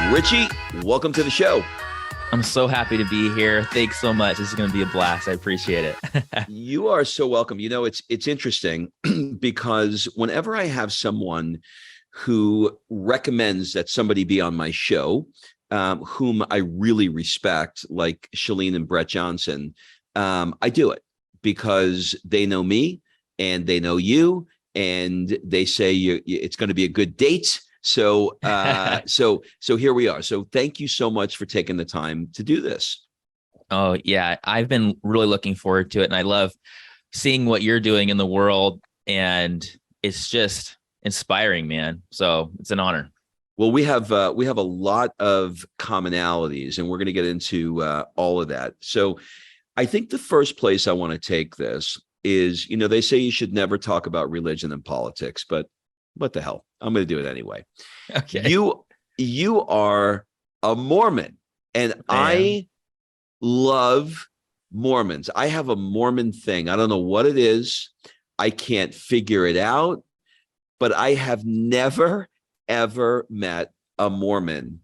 Richie, welcome to the show. I'm so happy to be here. Thanks so much. This is going to be a blast. I appreciate it. You are so welcome. You know, it's interesting because whenever I have someone who recommends that somebody be on my show, whom I really respect, like Shalene and Brett Johnson, I do it because they know me and they know you, and they say it's going to be a good date. So here we are. So thank you so much for taking the time to do this. Oh, yeah. I've been really looking forward to it. And I love seeing what you're doing in the world. And it's just inspiring, man. So it's an honor. Well, we have a lot of commonalities, and we're going to get into all of that. So I think the first place I want to take this is, you know, they say you should never talk about religion and politics, but what the hell? I'm going to do it anyway. Okay. You are a Mormon, and I love Mormons. I have a Mormon thing. I don't know what it is. I can't figure it out, but I have never, ever met a Mormon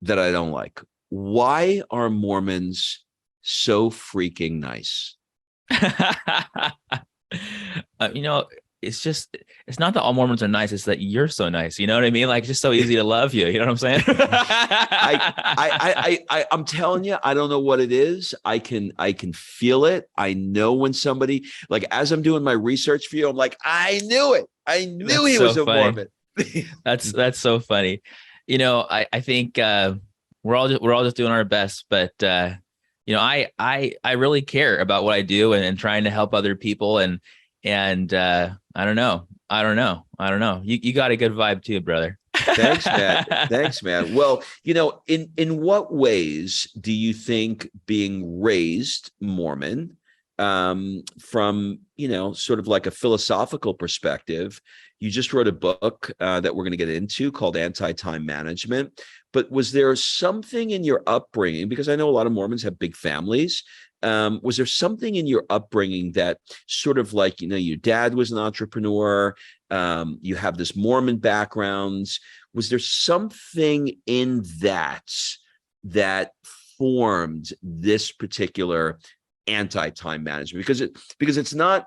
that I don't like. Why are Mormons so freaking nice? You know, it's not that all Mormons are nice. It's that you're so nice. You know what I mean? Like, just so easy to love you. You know what I'm saying? I'm telling you, I don't know what it is. I can feel it. I know when somebody, like, as I'm doing my research for you, I'm like, I knew it. I knew he was a Mormon. That's so funny. You know, I think we're all just doing our best, but you know, I really care about what I do and trying to help other people, and I don't know. You got a good vibe too, brother. Thanks, man. Thanks, man. Well, you know, in what ways do you think being raised Mormon, from, you know, sort of like a philosophical perspective, you just wrote a book that we're going to get into called Anti-Time Management, but was there something in your upbringing, because I know a lot of Mormons have big families, was there something in your upbringing that sort of, like, you know, your dad was an entrepreneur, you have this Mormon background, was there something in that formed this particular anti-time management? Because it's not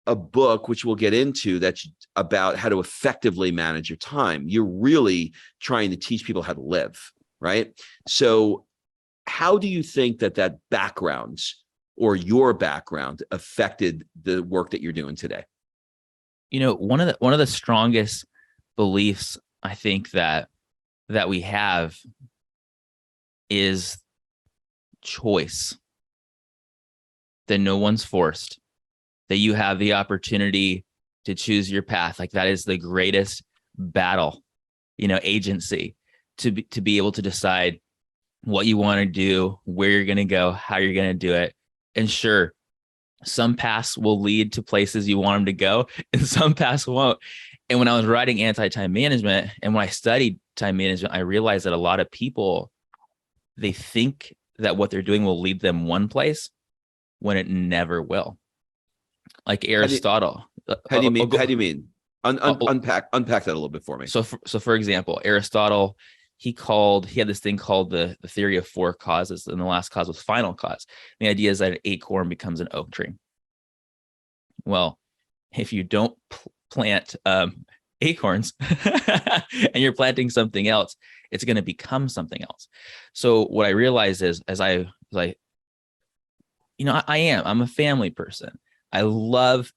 a book, which we'll get into, that's about how to effectively manage your time. You're really trying to teach people how to live, right? So how do you think that background, or your background, affected the work that you're doing today? You know, one of the strongest beliefs I think that we have is choice. That no one's forced, that you have the opportunity to choose your path. Like, that is the greatest battle, you know, agency, to be able to decide what you want to do, where you're going to go, how you're going to do it. And sure, some paths will lead to places you want them to go, and some paths won't. And when I was writing anti-time management, and when I studied time management, I realized that a lot of people, they think that what they're doing will lead them one place when it never will. Like Aristotle. How do you mean? Unpack that a little bit for me. So for example, Aristotle, he had this thing called the theory of four causes, and the last cause was final cause. The idea is that an acorn becomes an oak tree. Well, if you don't plant acorns and you're planting something else, it's going to become something else. So what I realized is, you know, I'm a family person. I love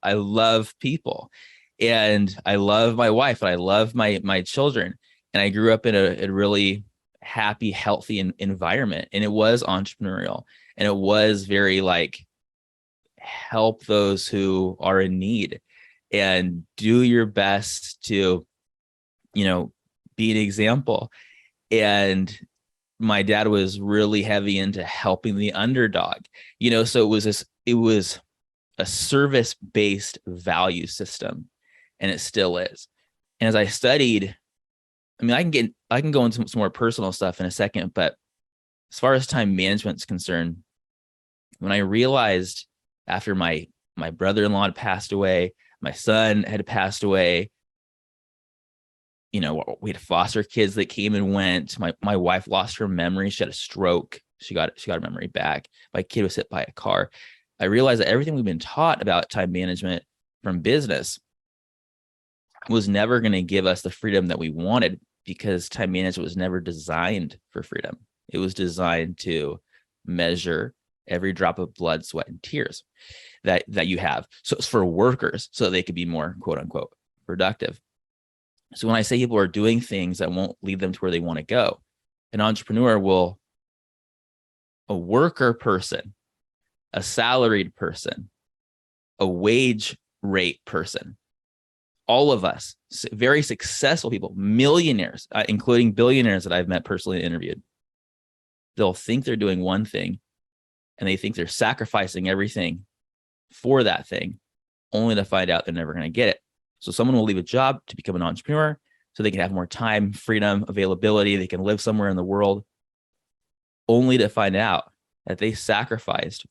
people, and I love my wife, and I love my children. And I grew up in a really happy, healthy environment. And it was entrepreneurial, and it was very like, help those who are in need and do your best to, you know, be an example. And my dad was really heavy into helping the underdog, you know, so it was a service-based value system, and it still is. And as I studied, I mean, I can go into some more personal stuff in a second, but as far as time management's concerned, when I realized after my brother-in-law had passed away, my son had passed away, we had foster kids that came and went. My wife lost her memory. She had a stroke. She got her memory back. My kid was hit by a car. I realized that everything we've been taught about time management from business was never going to give us the freedom that we wanted, because time management was never designed for freedom. It was designed to measure every drop of blood, sweat, and tears that you have. So it's for workers, so they could be more, quote unquote, productive. So when I say people are doing things that won't lead them to where they want to go, an entrepreneur will, a worker person, a salaried person, a wage rate person, all of us, very successful people, millionaires, including billionaires that I've met personally and interviewed, they'll think they're doing one thing and they think they're sacrificing everything for that thing, only to find out they're never going to get it. So someone will leave a job to become an entrepreneur so they can have more time, freedom, availability. They can live somewhere in the world, only to find out that they sacrificed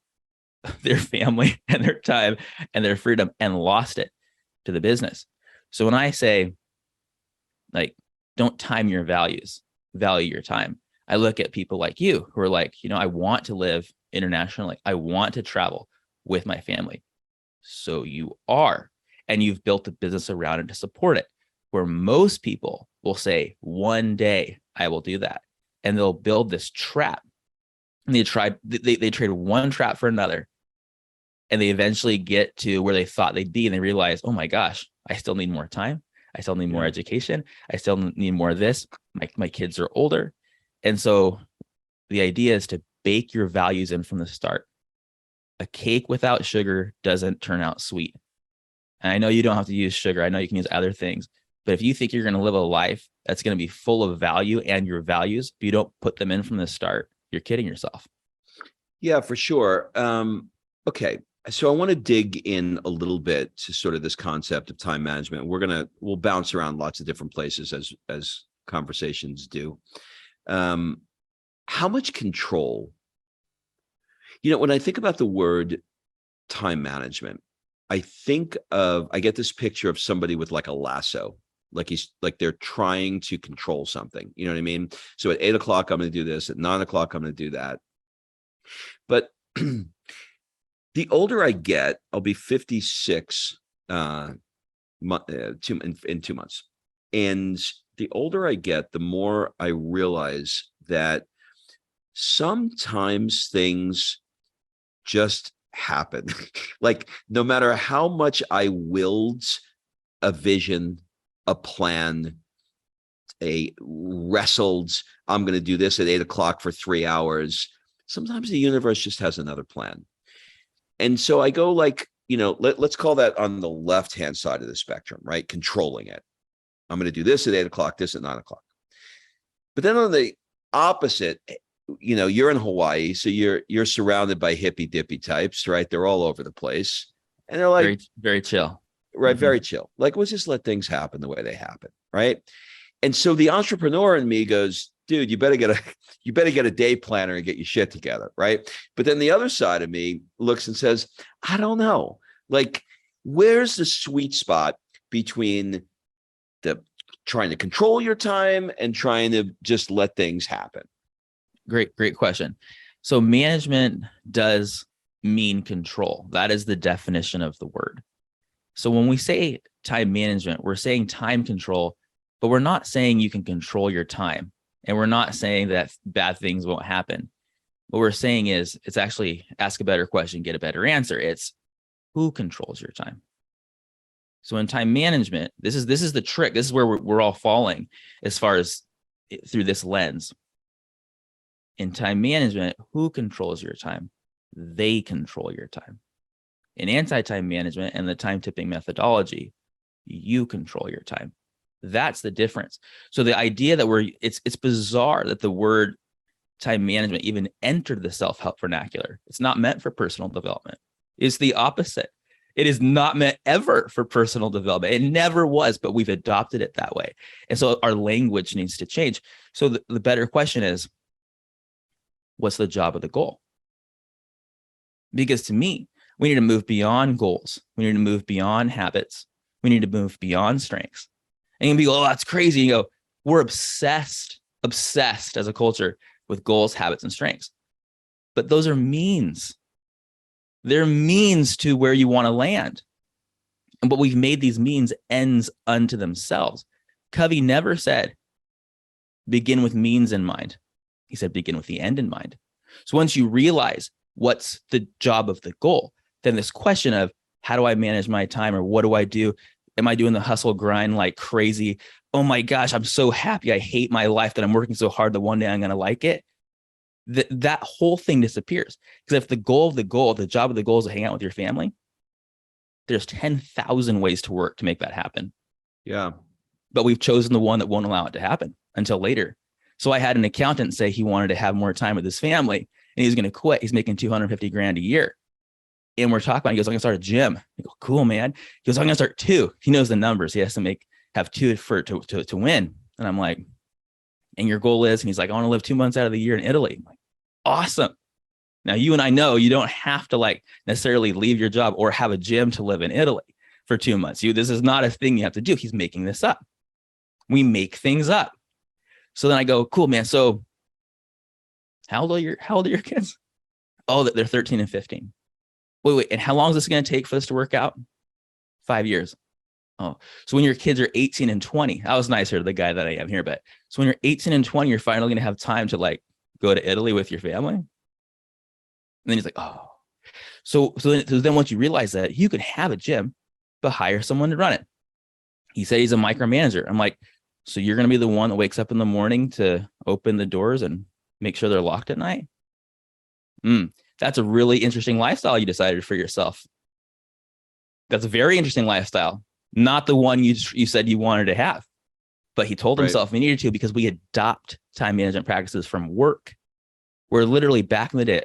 their family and their time and their freedom and lost it to the business. So when I say, like, don't time your values, value your time, I look at people like you who are like, I want to live internationally. I want to travel with my family. So you are, and you've built a business around it to support it, where most people will say, one day I will do that. And they'll build this trap. And they trade one trap for another. And they eventually get to where they thought they'd be. And they realize, oh my gosh, I still need more time. I still need more education. I still need more of this. My kids are older. And so the idea is to bake your values in from the start. A cake without sugar doesn't turn out sweet. And I know you don't have to use sugar. I know you can use other things. But if you think you're going to live a life that's going to be full of value and your values, if you don't put them in from the start, you're kidding yourself. Yeah, for sure. Okay. So I want to dig in a little bit to sort of this concept of time management. We'll bounce around lots of different places as conversations do. How much control, when I think about the word time management, I get this picture of somebody with like a lasso, like they're trying to control something. You know what I mean? So at 8 o'clock, I'm going to do this. At 9 o'clock, I'm going to do that. But the older I get, I'll be 56 in 2 months. And the older I get, the more I realize that sometimes things just happen. Like, no matter how much I willed a vision, a plan, wrestled, I'm going to do this at 8 o'clock for 3 hours, sometimes the universe just has another plan. And so I go like, let's call that on the left-hand side of the spectrum, right? Controlling it. I'm going to do this at 8 o'clock, this at 9 o'clock. But then on the opposite, you're in Hawaii, so you're surrounded by hippy dippy types, right? They're all over the place. And they're like, very, very chill. Right. Mm-hmm. Very chill. Like, let's just let things happen the way they happen. Right. And so the entrepreneur in me goes, dude, you better get a day planner and get your shit together. Right. But then the other side of me looks and says, I don't know, like, where's the sweet spot between the trying to control your time and trying to just let things happen? Great question. So management does mean control. That is the definition of the word. So when we say time management, we're saying time control, but we're not saying you can control your time. And we're not saying that bad things won't happen. What we're saying is, it's actually ask a better question, get a better answer. It's who controls your time. So in time management, this is the trick. This is where we're all falling as far as through this lens. In time management, who controls your time? They control your time. In anti-time management and the time tipping methodology, you control your time. That's the difference. So the idea that it's bizarre that the word time management even entered the self-help vernacular. It's not meant for personal development. It's the opposite. It is not meant ever for personal development. It never was, but we've adopted it that way. And so our language needs to change. So the better question is, what's the job of the goal? Because to me, we need to move beyond goals. We need to move beyond habits. We need to move beyond strengths. And you can be, oh, that's crazy. You go, we're obsessed as a culture with goals, habits, and strengths. But those are means. They're means to where you want to land. But we've made these means ends unto themselves. Covey never said, begin with means in mind. He said, begin with the end in mind. So once you realize what's the job of the goal, then this question of how do I manage my time, or what do I do? Am I doing the hustle grind like crazy? Oh my gosh, I'm so happy. I hate my life that I'm working so hard that one day I'm going to like it. That whole thing disappears. Because if the job of the goal is to hang out with your family, there's 10,000 ways to work to make that happen. Yeah. But we've chosen the one that won't allow it to happen until later. So I had an accountant say he wanted to have more time with his family and he's going to quit. He's making $250,000 a year. And we're talking about, he goes, I'm going to start a gym. I go, cool, man. He goes, I'm going to start 2. He knows the numbers. He has to have 2 to win. And I'm like, and your goal is, and he's like, I want to live 2 months out of the year in Italy. I'm like, awesome. Now you and I know you don't have to like necessarily leave your job or have a gym to live in Italy for 2 months. This is not a thing you have to do. He's making this up. We make things up. So then I go, cool, man. So how old are your kids? Oh, they're 13 and 15. Wait. And how long is this going to take for this to work out? 5 years. Oh, so when your kids are 18 and 20, I was nicer to the guy that I am here, but so when you're 18 and 20, you're finally going to have time to like go to Italy with your family. And then he's like, oh, so then once you realize that, you could have a gym, but hire someone to run it. He said he's a micromanager. I'm like, so you're going to be the one that wakes up in the morning to open the doors and make sure they're locked at night? That's a really interesting lifestyle you decided for yourself. That's a very interesting lifestyle. Not the one you said you wanted to have. But he told himself he needed to, because we adopt time management practices from work. Where literally back in the day,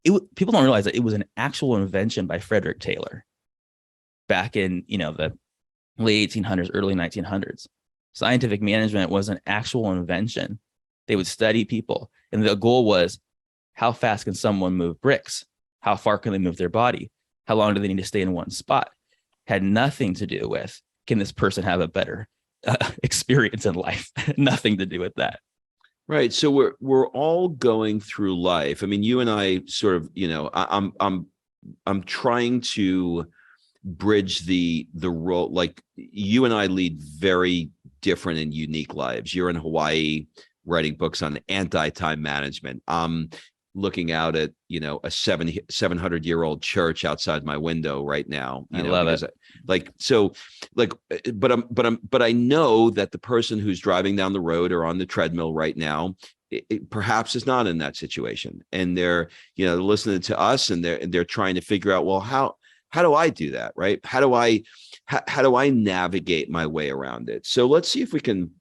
people don't realize that it was an actual invention by Frederick Taylor back in the late 1800s, early 1900s. Scientific management was an actual invention. They would study people, and the goal was, how fast can someone move bricks? How far can they move their body? How long do they need to stay in one spot? Had nothing to do with, can this person have a better experience in life? Nothing to do with that. Right. So we're all going through life. I mean, you and I sort of, I'm trying to bridge the role. Like, you and I lead very different and unique lives. You're in Hawaii writing books on anti-time management. I'm looking out at, a 700-year-old church outside my window right now. I love it. But I know that the person who's driving down the road or on the treadmill right now, it perhaps is not in that situation. And they're listening to us, and they're trying to figure out, well, how do I do that? Right. How do I navigate my way around it? So let's see if we can,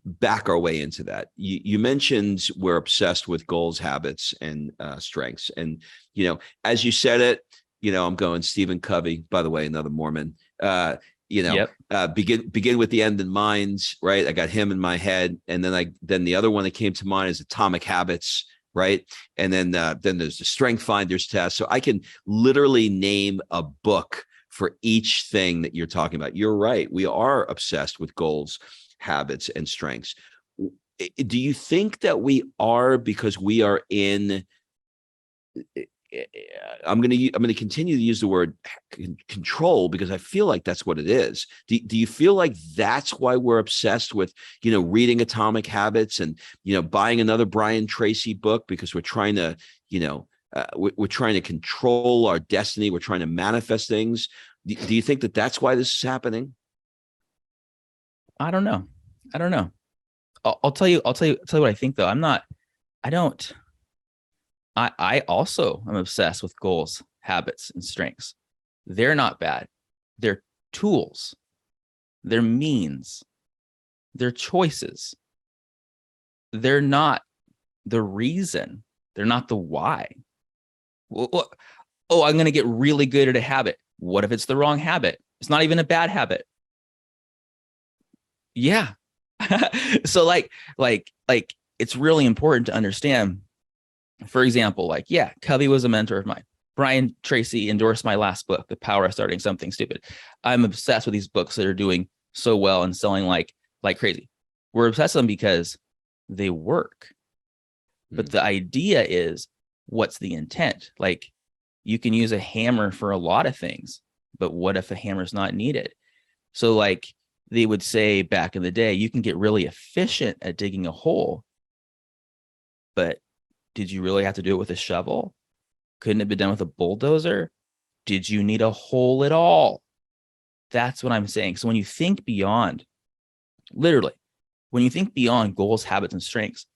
back our way into that. You mentioned we're obsessed with goals, habits, and strengths. And, as you said it, I'm going Stephen Covey, by the way, another Mormon, begin with the end in mind, right? I got him in my head. And then the other one that came to mind is Atomic Habits, right? And then there's the Strength Finders test. So I can literally name a book for each thing that you're talking about. You're right. We are obsessed with goals, habits, and strengths. Do you think that we are because we are in, I'm going to continue to use the word control, because I feel like that's what it is. Do you feel like that's why we're obsessed with, reading Atomic Habits and, buying another Brian Tracy book, because we're trying to, we're trying to control our destiny. We're trying to manifest things. Do you think that that's why this is happening? I don't know. I'll tell you what I think, though. I also am obsessed with goals, habits, and strengths. They're not bad. They're tools. They're means. They're choices. They're not the reason. They're not the why. Oh, I'm going to get really good at a habit. What if it's the wrong habit? It's not even a bad habit. Yeah. So like it's really important to understand. For example, Covey was a mentor of mine. Brian Tracy endorsed my last book, The Power of Starting Something Stupid. I'm obsessed with these books that are doing so well and selling like crazy. We're obsessed with them because they work. But the idea is, what's the intent? Like, you can use a hammer for a lot of things, but what if a hammer's not needed? So like they would say back in the day, you can get really efficient at digging a hole, but did you really have to do it with a shovel? Couldn't it be done with a bulldozer? Did you need a hole at all? That's what I'm saying. So when you think beyond, literally, when you think beyond goals, habits, and strengths,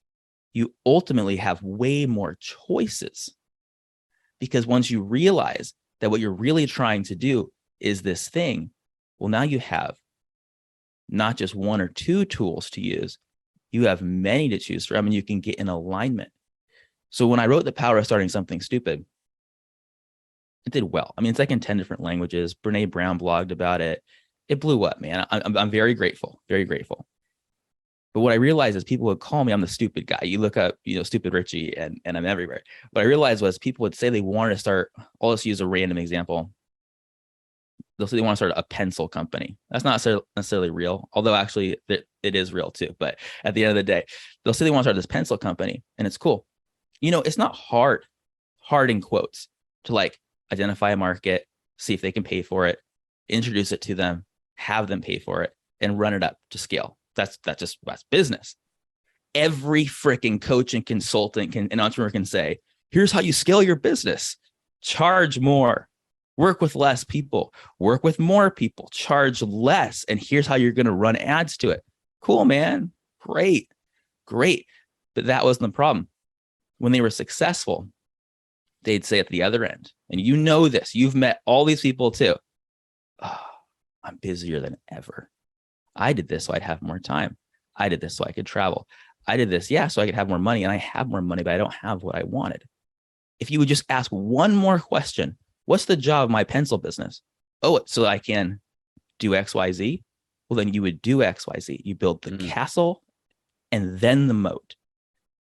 you ultimately have way more choices. Because once you realize that what you're really trying to do is this thing, well, now you have not just one or two tools to use, you have many to choose from, and you can get in alignment. So when I wrote The Power of Starting Something Stupid, it did well. I mean, it's like in 10 different languages. Brene Brown blogged about it. It blew up, man. I'm very grateful, very grateful. But what I realized is people would call me, I'm the stupid guy. You look up, stupid Richie, and I'm everywhere. What I realized was people would say they wanted to start, I'll just use a random example. They'll say they want to start a pencil company. That's not necessarily real, although actually it is real too. But at the end of the day, they'll say they want to start this pencil company, and it's cool. It's not hard in quotes, to like identify a market, see if they can pay for it, introduce it to them, have them pay for it, and run it up to scale. That's business. Every freaking coach and consultant and entrepreneur can say, here's how you scale your business. Charge more, work with less people, work with more people, charge less. And here's how you're going to run ads to it. Cool, man. Great. But that wasn't the problem. When they were successful, they'd say at the other end, and this, you've met all these people too. Oh, I'm busier than ever. I did this so I'd have more time. I did this so I could travel. I did this, so I could have more money, and I have more money, but I don't have what I wanted. If you would just ask one more question, what's the job of my pencil business? Oh, so I can do XYZ? Well, then you would do XYZ. You build the castle and then the moat.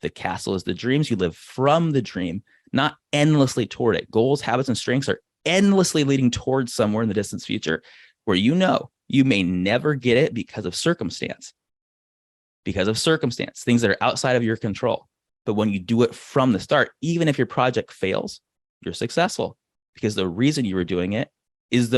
The castle is the dreams. You live from the dream, not endlessly toward it. Goals, habits, and strengths are endlessly leading towards somewhere in the distant future where you may never get it because of circumstance. Things that are outside of your control. But when you do it from the start, even if your project fails, you're successful, because the reason you were doing it is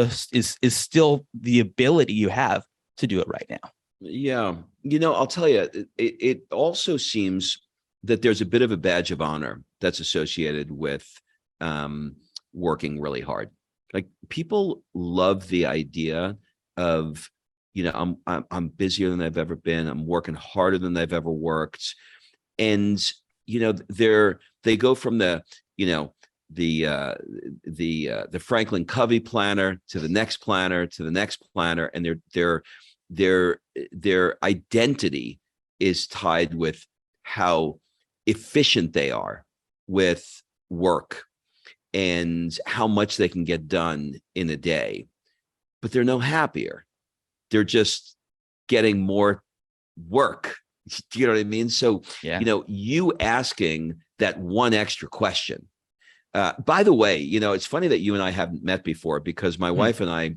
still the ability you have to do it right now. Yeah. I'll tell you, it also seems that there's a bit of a badge of honor that's associated with working really hard. Like, people love the idea of, I'm busier than I've ever been. I'm working harder than I've ever worked. And, they go from the Franklin Covey planner to the next planner to the next planner. And their identity is tied with how efficient they are with work and how much they can get done in a day, but they're no happier. They're just getting more work. Do you know what I mean? So, yeah. You asking that one extra question. By the way, it's funny that you and I haven't met before, because my wife and I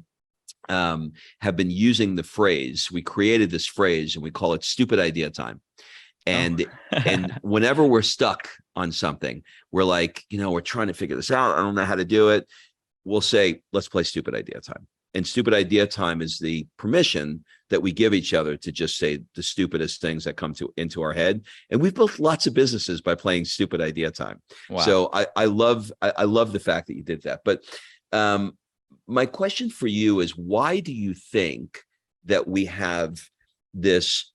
have been using the phrase. We created this phrase and we call it stupid idea time. And and whenever we're stuck on something, we're like, we're trying to figure this out. I don't know how to do it. We'll say, let's play stupid idea time. And stupid idea time is the permission that we give each other to just say the stupidest things that come into our head. And we've built lots of businesses by playing stupid idea time. Wow. So I love the fact that you did that. But my question for you is, why do you think that we have this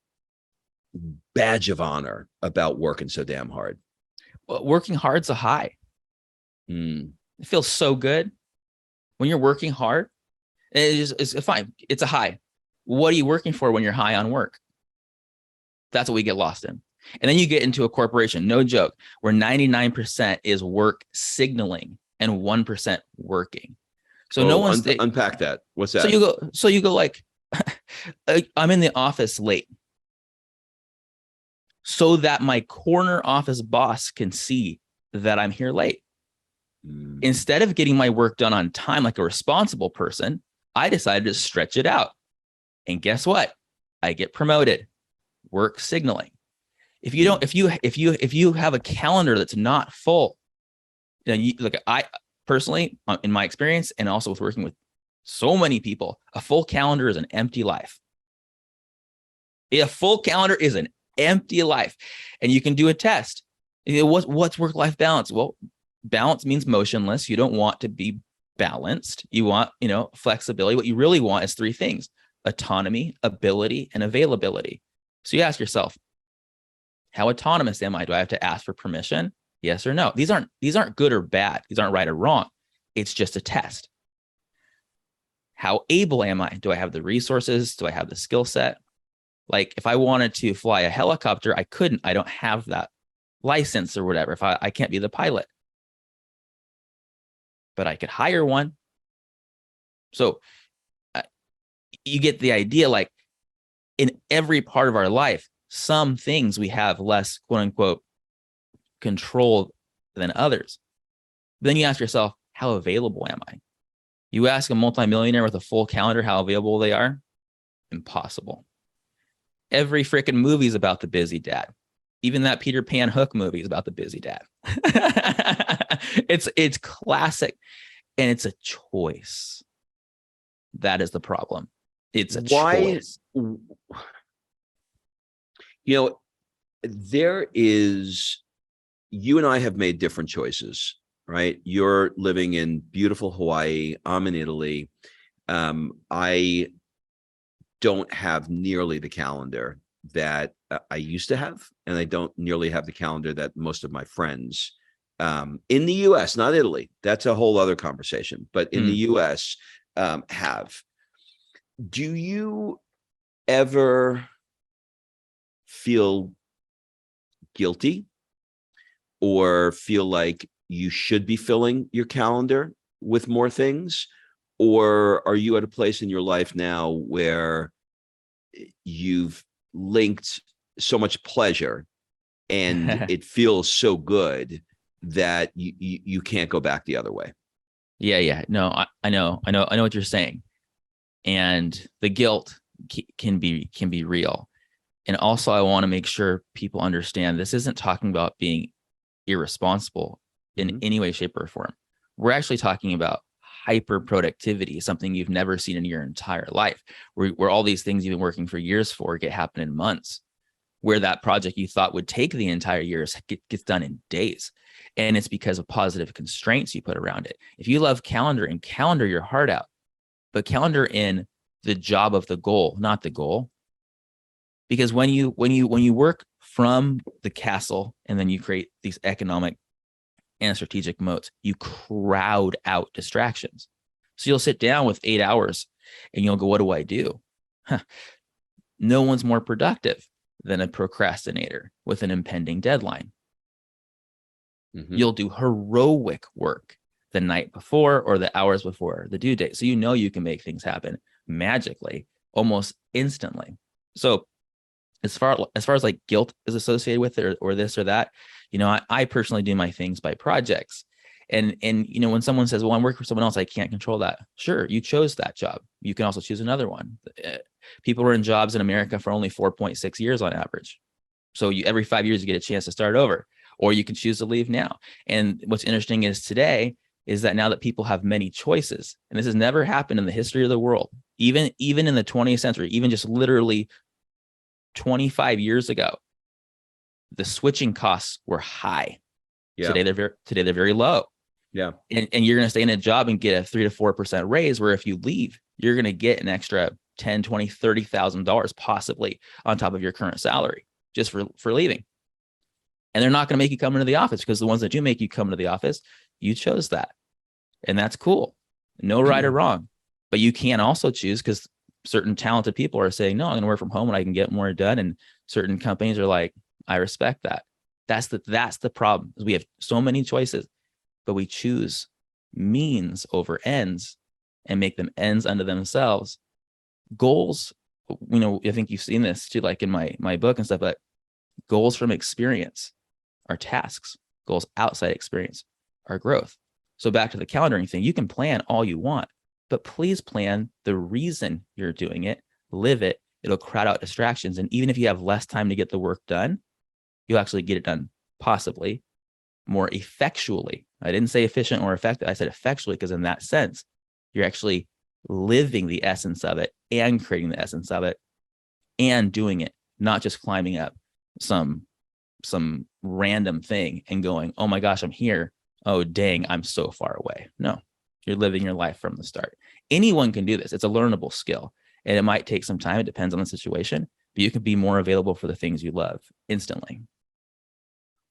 badge of honor about working so damn hard? Well, working hard's a high. It feels so good when you're working hard. It's fine. It's a high. What are you working for when you're high on work? That's what we get lost in. And then you get into a corporation, no joke, where 99% is work signaling and 1% working. So no one's unpack that. What's that? So you go like, I'm in the office late, so that my corner office boss can see that I'm here late. Instead of getting my work done on time like a responsible person, I decided to stretch it out. And guess what? I get promoted. Work signaling. If you don't, if you have a calendar that's not full, then you look. I personally, in my experience, and also with working with so many people, a full calendar is an empty life. A full calendar is an empty life, and you can do a test. What's work-life balance? Well, balance means motionless. You don't want to be balanced. You want, flexibility. What you really want is three things: autonomy, ability, and availability. So you ask yourself, how autonomous am I? Do I have to ask for permission? Yes or no? These aren't good or bad. These aren't right or wrong. It's just a test. How able am I? Do I have the resources? Do I have the skill set? Like if I wanted to fly a helicopter, I couldn't. I don't have that license or whatever. If I can't be the pilot, but I could hire one. So you get the idea, like in every part of our life, some things we have less, quote unquote, control than others. But then you ask yourself, how available am I? You ask a multimillionaire with a full calendar how available they are. Impossible. Every freaking movie is about the busy dad. Even that Peter Pan Hook movie is about the busy dad. It's classic, and it's a choice. That is the problem. It's a choice. There is, you and I have made different choices, right? You're living in beautiful Hawaii. I'm in Italy. I don't have nearly the calendar that I used to have, and I don't nearly have the calendar that most of my friends in the US, not Italy. That's a whole other conversation, but in the US have. Do you ever feel guilty or feel like you should be filling your calendar with more things? Or are you at a place in your life now where you've linked so much pleasure and it feels so good that you can't go back the other way? Yeah. No, I know what you're saying. And the guilt can be real. And also I want to make sure people understand this isn't talking about being irresponsible in any way, shape, or form. We're actually talking about hyper productivity, something you've never seen in your entire life, where all these things you've been working for years for happen in months, where that project you thought would take the entire years gets done in days. And it's because of positive constraints you put around it. If you love calendaring, calendar your heart out, but calendar in the job of the goal, not the goal. Because when you work from the castle and then you create these economic and strategic moats, you crowd out distractions. So you'll sit down with 8 hours and you'll go, what do I do? No one's more productive than a procrastinator with an impending deadline. You'll do heroic work the night before or the hours before the due date. So you can make things happen magically, almost instantly. So as far as like guilt is associated with it or this or that, I personally do my things by projects. And when someone says, well, I'm working for someone else, I can't control that. Sure, you chose that job. You can also choose another one. People are in jobs in America for only 4.6 years on average. So every 5 years, you get a chance to start over, or you can choose to leave now. And what's interesting is today is that now that people have many choices, and this has never happened in the history of the world, even in the 20th century, even just literally 25 years ago, the switching costs were high. Yeah. Today they're very low. Yeah. And you're going to stay in a job and get a 3 to 4% raise, where if you leave, you're going to get an extra $10, $20, $30,000 possibly on top of your current salary just for leaving. And they're not going to make you come into the office, because the ones that do make you come into the office, you chose that. And that's cool. No right or wrong. But you can also choose, because certain talented people are saying, no, I'm going to work from home and I can get more done. And certain companies are like, I respect that. That's the problem, is we have so many choices, but we choose means over ends and make them ends unto themselves. Goals, I think you've seen this too, like in my book and stuff, but goals from experience are tasks. Goals outside experience are growth. So back to the calendaring thing, you can plan all you want, but please plan the reason you're doing it, live it, it'll crowd out distractions. And even if you have less time to get the work done, you'll actually get it done possibly more effectually. I didn't say efficient or effective. I said effectually, because in that sense, you're actually living the essence of it and creating the essence of it and doing it, not just climbing up some random thing and going, oh my gosh, I'm here. Oh, dang, I'm so far away. No, you're living your life from the start. Anyone can do this. It's a learnable skill, and it might take some time. It depends on the situation, but you can be more available for the things you love instantly.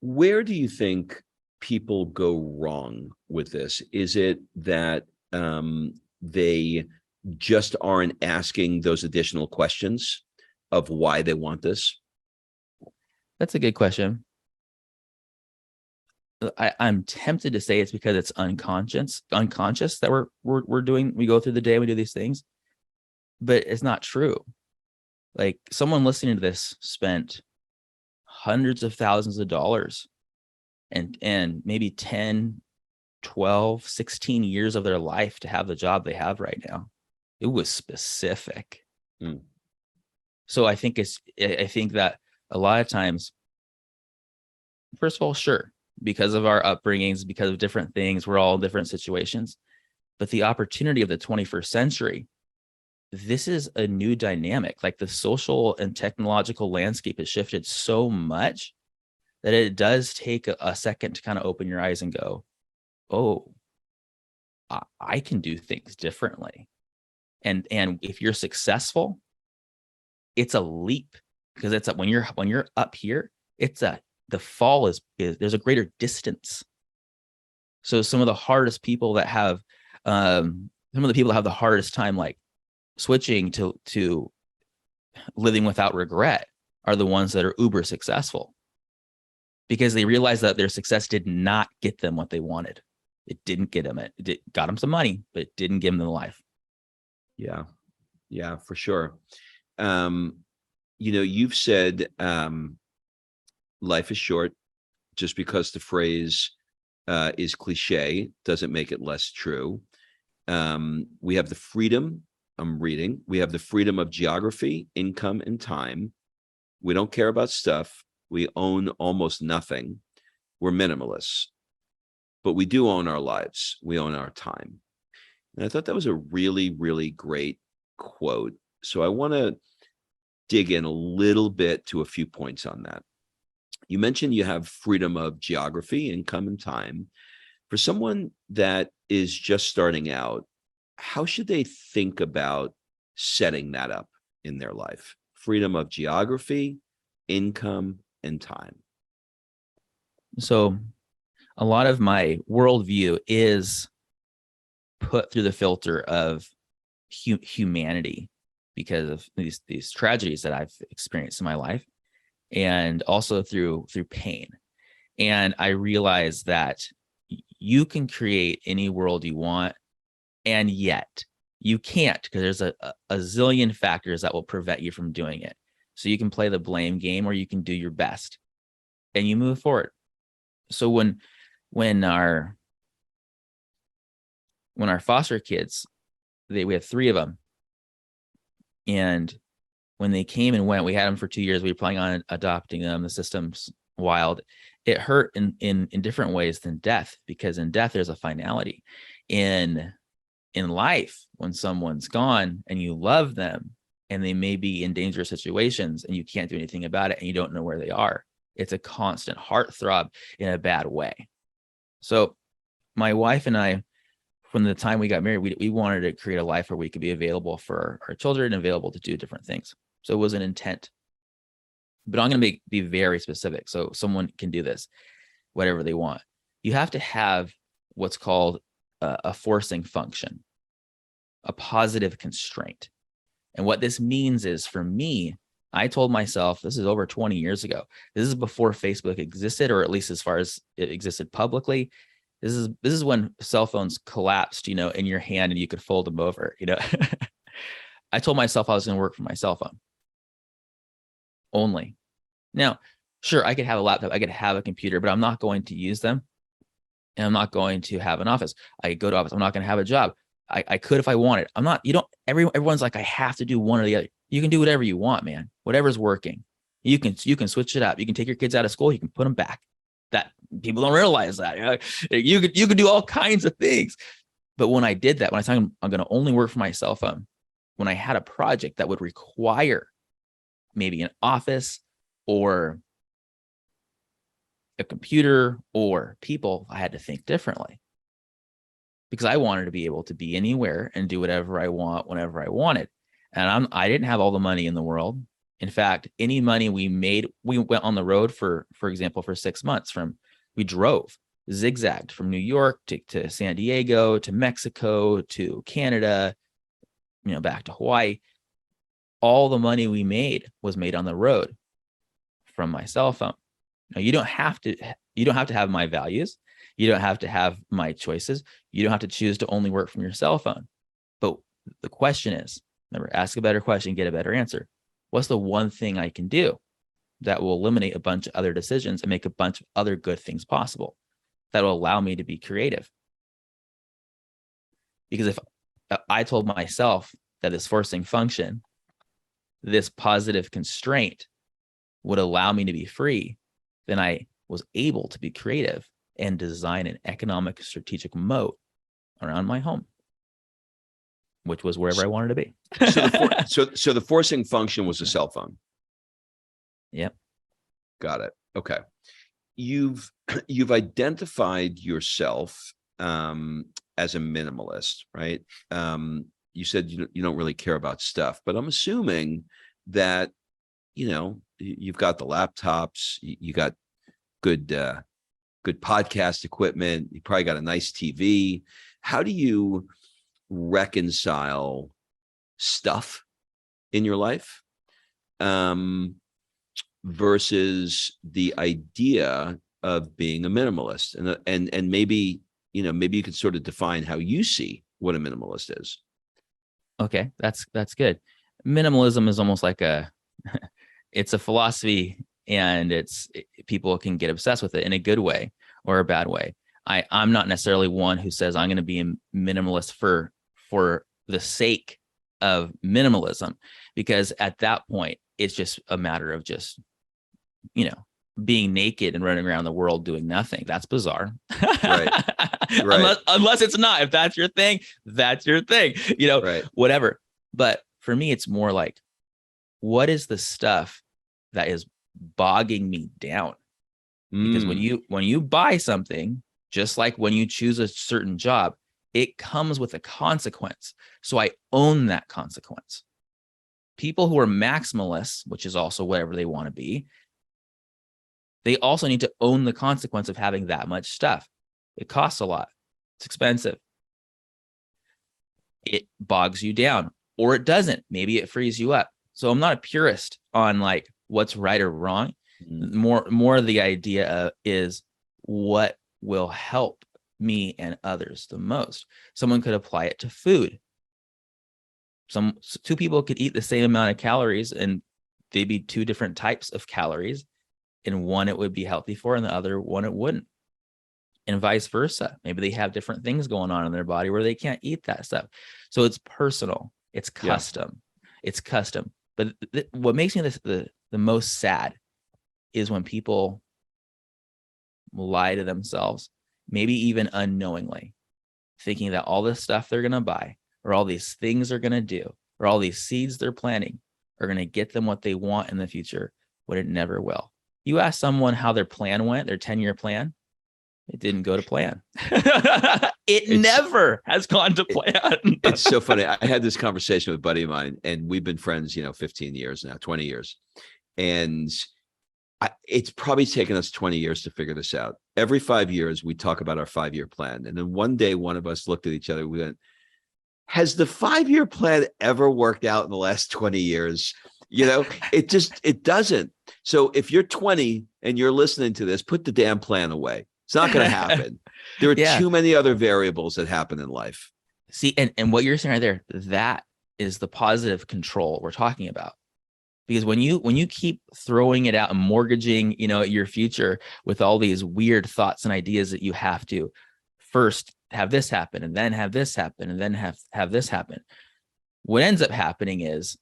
Where do you think people go wrong with this? Is it that they just aren't asking those additional questions of why they want this? That's a good question. I'm tempted to say it's because it's unconscious that we're doing. We go through the day, we do these things, but it's not true. Like, someone listening to this spent hundreds of thousands of dollars and maybe 10, 12, 16 years of their life to have the job they have right now. It was specific. So I think that a lot of times, first of all, sure, because of our upbringings, because of different things, we're all in different situations. But the opportunity of the 21st century, this is a new dynamic. Like, the social and technological landscape has shifted so much that it does take a second to kind of open your eyes and go, oh, I can do things differently. And if you're successful, it's a leap, because it's when you're up here, the fall is there's a greater distance. So some of the hardest people that have some of the people that have the hardest time, like, switching to living without regret, are the ones that are uber successful, because they realize that their success did not get them what they wanted. It didn't get them it got them some money, but it didn't give them the life. Yeah, for sure. You've said life is short. Just because the phrase is cliche doesn't make it less true. We have the freedom, I'm reading, we have the freedom of geography, income, and time. We don't care about stuff. We own almost nothing. We're minimalists, but we do own our lives. We own our time. And I thought that was a really, really great quote. So I want to dig in a little bit to a few points on that. You mentioned you have freedom of geography, income, and time. For someone that is just starting out, how should they think about setting that up in their life? Freedom of geography, income, and time. So a lot of my worldview is put through the filter of humanity, because of these tragedies that I've experienced in my life, and also through pain. And I realize that you can create any world you want, and yet you can't, because there's a zillion factors that will prevent you from doing it. So you can play the blame game, or you can do your best and you move forward. So when our foster kids, we had 3 of them, and when they came and went, we had them for 2 years. We were planning on adopting them. The system's wild. It hurt in different ways than death, because in death there's a finality. In life, when someone's gone and you love them and they may be in dangerous situations and you can't do anything about it and you don't know where they are, it's a constant heartthrob in a bad way. So my wife and I, from the time we got married, we wanted to create a life where we could be available for our children and available to do different things. So it was an intent. But I'm going to be very specific, so someone can do this, whatever they want. You have to have what's called a forcing function, a positive constraint. And what this means is, for me, I told myself, this is over 20 years ago. This is before Facebook existed, or at least as far as it existed publicly. This is when cell phones collapsed, in your hand, and you could fold them over, I told myself I was going to work from my cell phone only. Now, sure, I could have a laptop, I could have a computer, but I'm not going to use them. And I'm not going to have an office. I go to office. I'm not going to have a job. I could if I wanted. I'm not, everyone's like, I have to do one or the other. You can do whatever you want, man. Whatever's working. You can switch it up. You can take your kids out of school. You can put them back. That people don't realize that. You could do all kinds of things. But when I did that, when I said I'm going to only work from my cell phone, when I had a project that would require maybe an office or a computer or people, I had to think differently, because I wanted to be able to be anywhere and do whatever I want whenever I wanted. And I didn't have all the money in the world. In fact, any money we made, we went on the road for example, for 6 months. We drove, zigzagged from New York to San Diego, to Mexico, to Canada, back to Hawaii. All the money we made was made on the road from my cell phone. Now, you don't have to have my values. You don't have to have my choices. You don't have to choose to only work from your cell phone. But the question is, remember, ask a better question, get a better answer. What's the one thing I can do that will eliminate a bunch of other decisions and make a bunch of other good things possible that will allow me to be creative? Because if I told myself that this forcing function, this positive constraint would allow me to be free, then I was able to be creative and design an economic strategic moat around my home, which was wherever I wanted to be. So the forcing function was a cell phone. Yep. Got it. Okay. You've identified yourself as a minimalist, right? You said you don't really care about stuff, but I'm assuming that you've got the laptops, you got good podcast equipment, you probably got a nice TV. How do you reconcile stuff in your life versus the idea of being a minimalist? And maybe you could sort of define how you see what a minimalist is. Okay, that's good. Minimalism is almost like it's a philosophy, and people can get obsessed with it in a good way or a bad way. I'm not necessarily one who says I'm going to be a minimalist for the sake of minimalism, because at that point it's just a matter of just being naked and running around the world doing nothing. That's bizarre. Right. Unless it's not. If that's your thing, that's your thing. Right. Whatever. But for me, it's more like, what is the stuff that is bogging me down? Because when you buy something, just like when you choose a certain job, it comes with a consequence. So I own that consequence. People who are maximalists, which is also whatever they want to be, they also need to own the consequence of having that much stuff. It costs a lot. It's expensive. It bogs you down, or it doesn't. Maybe it frees you up. So I'm not a purist on like what's right or wrong. More the idea is what will help me and others the most. Someone could apply it to food. Two people could eat the same amount of calories, and they'd be two different types of calories. And one it would be healthy for, and the other one it wouldn't. And vice versa. Maybe they have different things going on in their body where they can't eat that stuff. So it's personal. It's custom. Yeah. It's custom. But what makes me the most sad is when people lie to themselves, maybe even unknowingly, thinking that all this stuff they're going to buy, or all these things they're going to do, or all these seeds they're planting are going to get them what they want in the future, when it never will. You ask someone how their plan went, their 10-year plan, it didn't go to plan. It never has gone to plan. It's so funny. I had this conversation with a buddy of mine, and we've been friends, 15 years now, 20 years. And it's probably taken us 20 years to figure this out. Every 5 years, we talk about our 5-year plan. And then one day, one of us looked at each other. We went, has the 5-year plan ever worked out in the last 20 years? It doesn't. So if you're 20 and you're listening to this, put the damn plan away. It's not going to happen. There are too many other variables that happen in life. See, and what you're saying right there, that is the positive control we're talking about. Because when you keep throwing it out and mortgaging, your future with all these weird thoughts and ideas that you have to first have this happen, and then have this happen, and then have this happen, what ends up happening is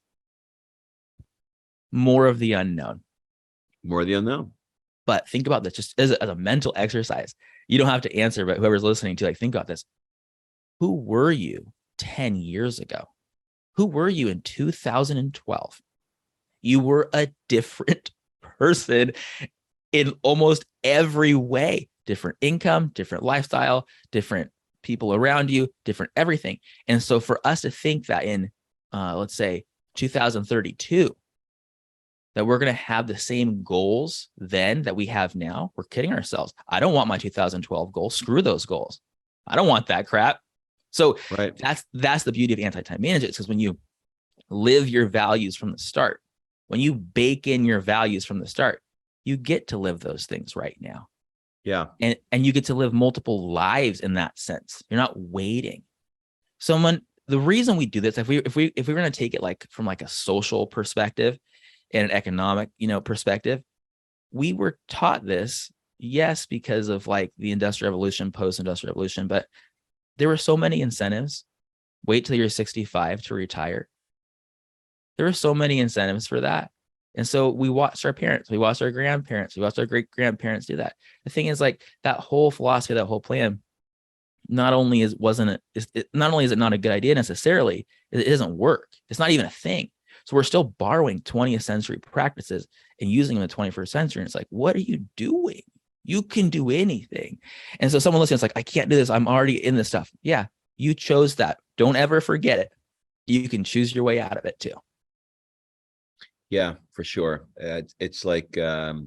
more of the unknown. More of the unknown. But think about this just as a mental exercise. You don't have to answer, but whoever's listening to, like, think about this. Who were you 10 years ago? Who were you in 2012? You were a different person in almost every way. Different income, different lifestyle, different people around you, different everything. And so for us to think that in, let's say, 2032, that we're going to have the same goals then that we have now, we're kidding ourselves. I don't want my 2012 goals. Screw those goals. I don't want that crap. So right. that's the beauty of anti-time management, because when you live your values from the start, when you bake in your values from the start, you get to live those things right now. Yeah. And you get to live multiple lives in that sense. You're not waiting. The reason we do this, if we're going to take it like from like a social perspective and an economic, perspective, we were taught this, yes, because of like the Industrial Revolution, post-Industrial Revolution, but there were so many incentives. Wait till you're 65 to retire. There were so many incentives for that. And so we watched our parents, we watched our grandparents, we watched our great grandparents do that. The thing is, like, that whole philosophy, that whole plan, not only is it not a good idea necessarily, it doesn't work. It's not even a thing. So we're still borrowing 20th century practices and using them in the 21st century. And it's like, what are you doing? You can do anything. And so someone listening is like, I can't do this. I'm already in this stuff. Yeah, you chose that. Don't ever forget it. You can choose your way out of it too. Yeah, for sure. It's like, oh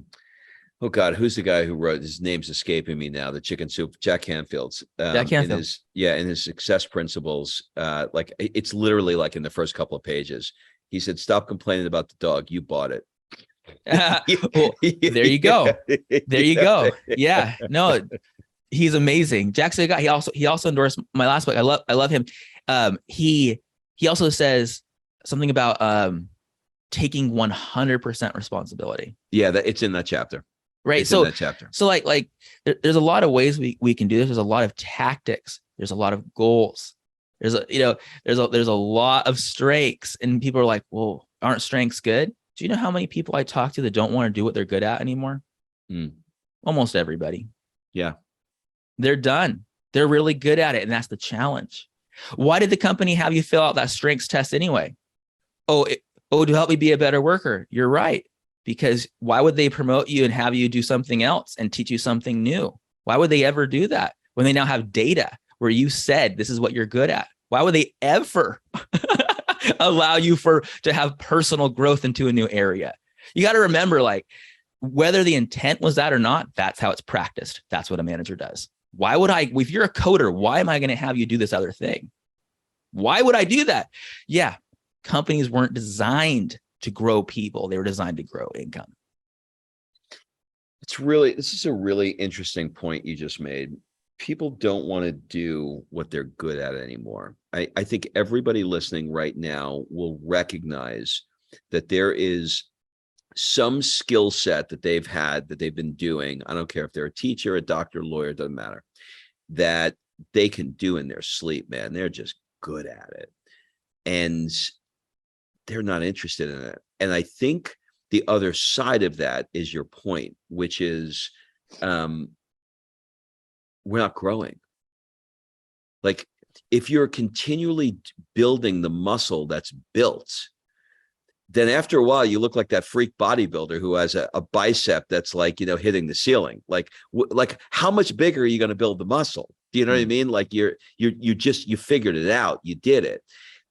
God, who's the guy who wrote? His name's escaping me now. The Chicken Soup, Jack Canfield's. Jack Canfield. In his success principles, like it's literally like in the first couple of pages, he said, "Stop complaining about the dog. You bought it." Well, there you go. There you go. Yeah, no, he's amazing. Jack's a guy. He also endorsed my last book. I love him. He also says something about taking 100% responsibility. Yeah, it's in that chapter. Right. It's in that chapter. So like there's a lot of ways we can do this. There's a lot of tactics. There's a lot of goals. There's a lot of strengths, and people are like, well, aren't strengths good? Do you know how many people I talk to that don't want to do what they're good at anymore? Almost everybody. Yeah. They're done. They're really good at it. And that's the challenge. Why did the company have you fill out that strengths test anyway? To help me be a better worker. You're right. Because why would they promote you and have you do something else and teach you something new? Why would they ever do that when they now have data where you said this is what you're good at? Why would they ever allow you to have personal growth into a new area? You got to remember, like, whether the intent was that or not, that's how it's practiced. That's what a manager does. Why would if you're a coder, why am I going to have you do this other thing? Why would I do that? Yeah. Companies weren't designed to grow people. They were designed to grow income. This is a really interesting point you just made. People don't want to do what they're good at anymore. I think everybody listening right now will recognize that there is some skill set that they've been doing. I don't care if they're a teacher, a doctor, lawyer, doesn't matter, that they can do in their sleep, man. They're just good at it. And they're not interested in it. And I think the other side of that is your point, which is we're not growing. Like, if you're continually building the muscle that's built, then after a while you look like that freak bodybuilder who has a bicep that's like, hitting the ceiling. Like how much bigger are you going to build the muscle? Do you know what I mean? Like you figured it out. You did it.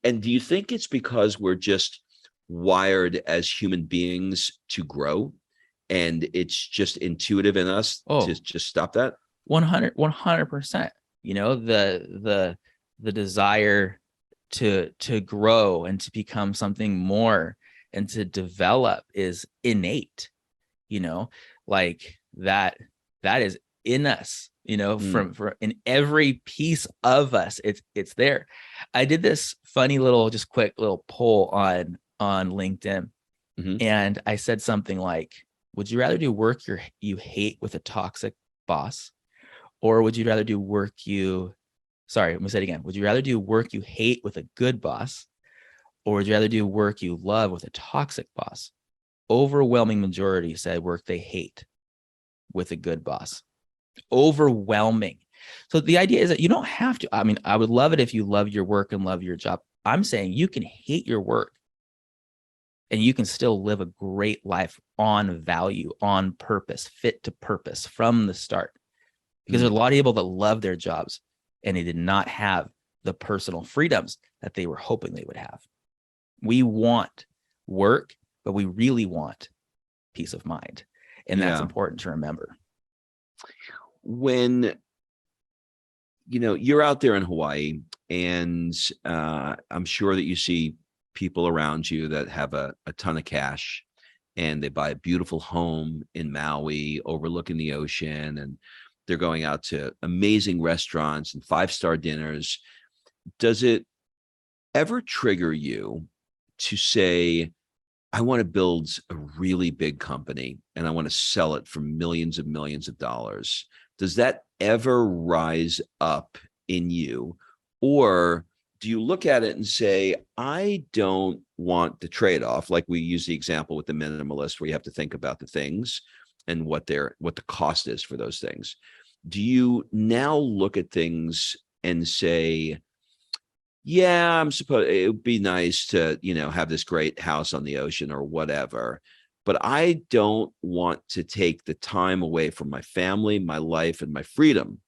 And do you think it's because we're just wired as human beings to grow, and it's just intuitive in us to just stop that? 100%. The desire to grow and to become something more and to develop is innate. Like that is in us. From in every piece of us, it's there. I did this funny just quick little poll on LinkedIn, and I said something like, would you rather do work you hate with a toxic boss, or would you rather do work let me say it again. Would you rather do work you hate with a good boss, or would you rather do work you love with a toxic boss? overwhelming majority said work they hate with a good boss. Overwhelming. So the idea is that you don't have to. I mean, I would love it if you love your work and love your job. I'm saying you can hate your work and you can still live a great life on value, on purpose, fit to purpose from the start. Because there's a lot of people that love their jobs and they did not have the personal freedoms that they were hoping they would have. We want work, but we really want peace of mind. And that's important to remember. When, you're out there in Hawaii and I'm sure that you see people around you that have a ton of cash and they buy a beautiful home in Maui overlooking the ocean, and they're going out to amazing restaurants and 5-star dinners. Does it ever trigger you to say, I want to build a really big company and I want to sell it for millions of dollars? Does that ever rise up in you? Or do you look at it and say, I don't want the trade-off? Like we use the example with the minimalist where you have to think about the things and what the cost is for those things. Do you now look at things and say, yeah, it would be nice to, have this great house on the ocean or whatever, but I don't want to take the time away from my family, my life, and my freedom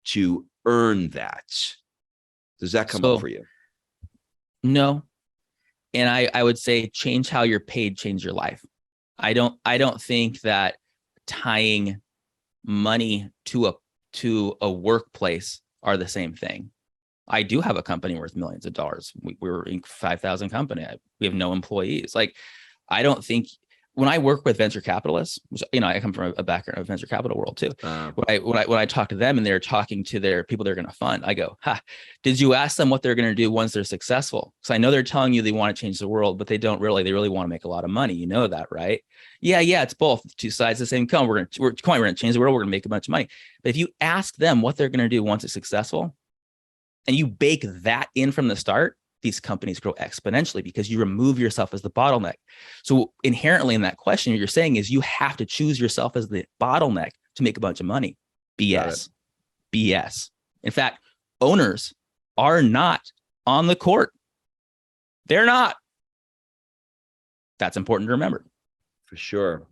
to earn that? Does that come up for you? No. And I would say change how you're paid, change your life. I don't think that tying money to a workplace are the same thing. I do have a company worth millions of dollars. We're in 5,000 company. We have no employees. Like, I don't think when I work with venture capitalists, which, I come from a background of venture capital world too. When I talk to them and they're talking to their people they're going to fund, I go, did you ask them what they're going to do once they're successful? Because I know they're telling you they want to change the world, but they really want to make a lot of money. You know that, right? Yeah, it's both. Two sides of the same coin. We're going to change the world. We're going to make a bunch of money. But if you ask them what they're going to do once it's successful, and you bake that in from the start, these companies grow exponentially because you remove yourself as the bottleneck. So inherently in that question, what you're saying is you have to choose yourself as the bottleneck to make a bunch of money. BS. In fact, owners are not on the court. They're not. That's important to remember. For sure.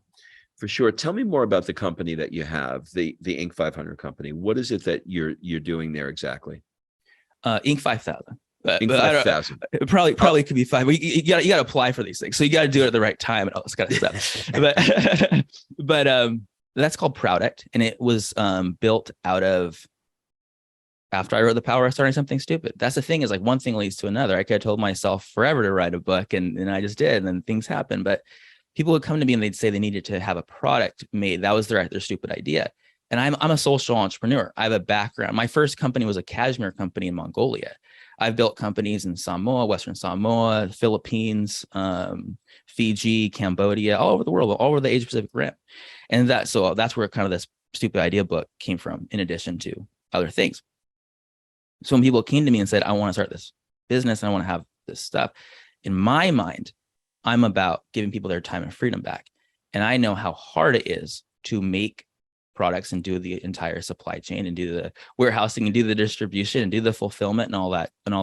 Tell me more about the company that you have, the Inc. 500 company. What is it that you're doing there exactly? Inc. 5,000. Inc. 5,000. It probably could be 5. But you got to apply for these things, so you got to do it at the right time and all this kind of stuff. but that's called Product, and it was built out of after I wrote The Power of Starting Something Stupid. That's the thing, is like one thing leads to another. I could have told myself forever to write a book, and I just did, and then things happen. But people would come to me and they'd say they needed to have a product made. That was their stupid idea. And I'm a social entrepreneur. I have a background. My first company was a cashmere company in Mongolia. I've built companies in Samoa, Western Samoa, Philippines, Fiji, Cambodia, all over the world, all over the Asia Pacific Rim. And that's where kind of this stupid idea book came from, in addition to other things. So when people came to me and said, I want to start this business and I want to have this stuff, in my mind, I'm about giving people their time and freedom back. And I know how hard it is to make products and do the entire supply chain and do the warehousing and do the distribution and do the fulfillment and all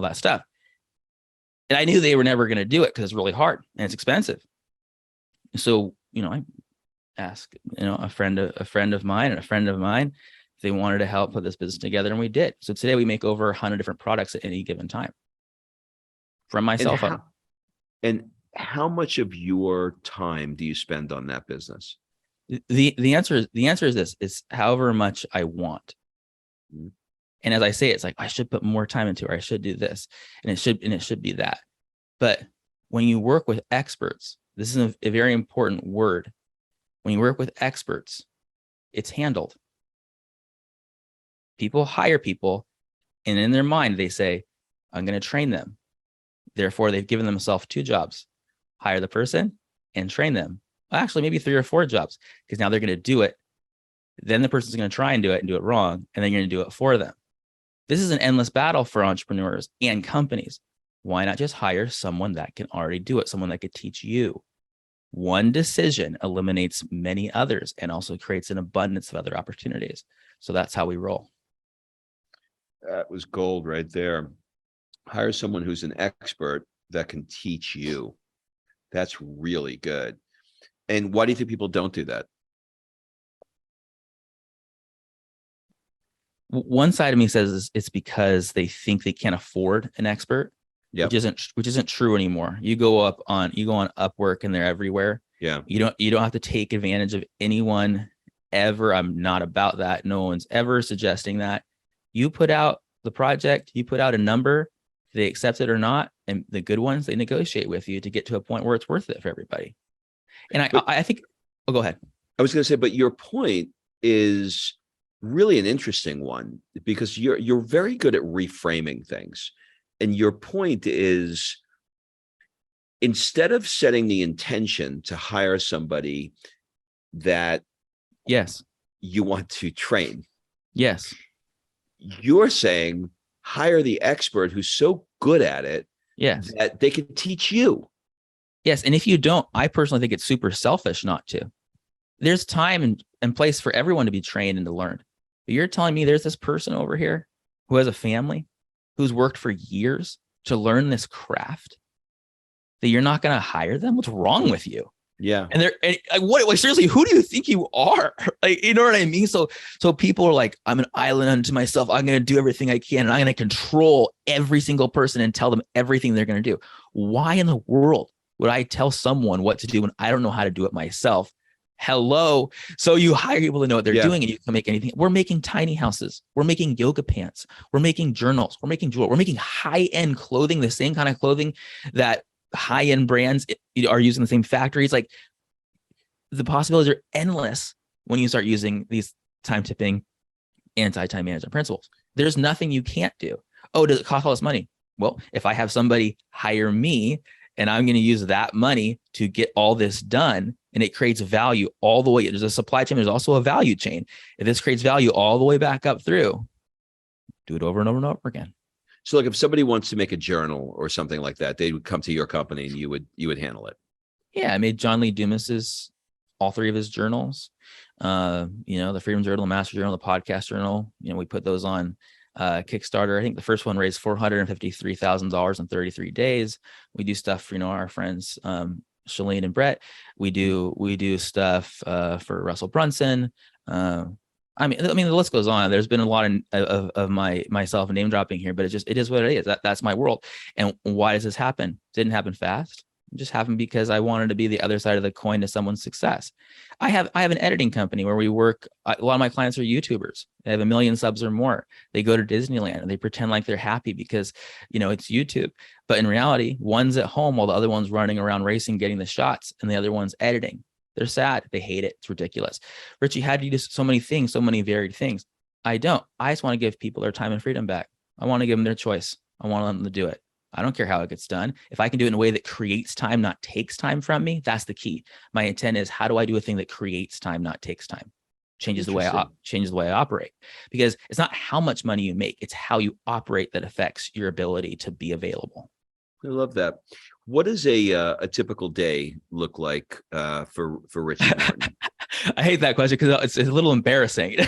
that stuff. And I knew they were never going to do it because it's really hard and it's expensive. So, I asked, a friend of mine if they wanted to help put this business together, and we did. So today we make over 100 different products at any given time from my cell phone. And how much of your time do you spend on that business? The answer is this: is however much I want. And as I say, it's like I should put more time into it, or I should do this, and it should be that. But when you work with experts, this is a very important word. When you work with experts, it's handled. People hire people, and in their mind they say, I'm going to train them. Therefore, they've given themselves 2 jobs: hire the person and train them. Actually, maybe 3 or 4 jobs, because now they're going to do it. Then the person's going to try and do it wrong, and then you're going to do it for them. This is an endless battle for entrepreneurs and companies. Why not just hire someone that can already do it, someone that could teach you? One decision eliminates many others and also creates an abundance of other opportunities. So that's how we roll. That was gold right there. Hire someone who's an expert that can teach you. That's really good. And why do you think people don't do that? One side of me says it's because they think they can't afford an expert, Yep. which isn't true anymore. You go on Upwork and they're everywhere. Yeah. You don't have to take advantage of anyone ever. I'm not about that. No one's ever suggesting that. You put out the project, you put out a number, they accept it or not, and the good ones, they negotiate with you to get to a point where it's worth it for everybody. And I think, go ahead. I was going to say, but your point is really an interesting one, because you're very good at reframing things. And your point is, instead of setting the intention to hire somebody that yes, you want to train, yes, you're saying hire the expert who's so good at it, yes, that they can teach you. Yes. And if you don't, I personally think it's super selfish not to. There's time and place for everyone to be trained and to learn. But you're telling me there's this person over here who has a family, who's worked for years to learn this craft, that you're not going to hire them? What's wrong with you? Yeah. And what seriously, who do you think you are? Like, you know what I mean? So people are like, I'm an island unto myself. I'm going to do everything I can, and I'm going to control every single person and tell them everything they're going to do. Why in the world would I tell someone what to do when I don't know how to do it myself? Hello. So you hire people to know what they're doing, and you can make anything. We're making tiny houses. We're making yoga pants. We're making journals. We're making jewelry. We're making high-end clothing, the same kind of clothing that high-end brands are using, the same factories. Like, the possibilities are endless when you start using these time tipping, anti-time management principles. There's nothing you can't do. Oh, does it cost all this money? Well, if I have somebody hire me and I'm going to use that money to get all this done, and it creates value all the way. There's a supply chain. There's also a value chain. If this creates value all the way back up through, do it over and over and over again. So, like, if somebody wants to make a journal or something like that, they would come to your company and you would handle it. Yeah, I made John Lee Dumas's all three of his journals. The Freedom Journal, the Master Journal, the Podcast Journal. We put those on Kickstarter. I think the first one raised $453,000 in 33 days. We do stuff for our friends Shalene and Brett. We do stuff for Russell Brunson. I mean, the list goes on. There's been a lot of myself name dropping here, but it is what it is. That's my world. And why does this happen? It didn't happen fast. It just happened because I wanted to be the other side of the coin to someone's success. I have an editing company where we work. A lot of my clients are YouTubers. They have 1 million subs or more. They go to Disneyland and they pretend like they're happy because, it's YouTube. But in reality, one's at home while the other one's running around racing, getting the shots, and the other one's editing. They're sad. They hate it. It's ridiculous. Richie, how do you do so many things, so many varied things? I don't. I just want to give people their time and freedom back. I want to give them their choice. I want them to do it. I don't care how it gets done. If I can do it in a way that creates time, not takes time from me, that's the key. My intent is, how do I do a thing that creates time, not takes time? Changes the way I operate. Because it's not how much money you make, it's how you operate that affects your ability to be available. I love that. What does a typical day look like for Richie Norton? I hate that question because it's a little embarrassing. No.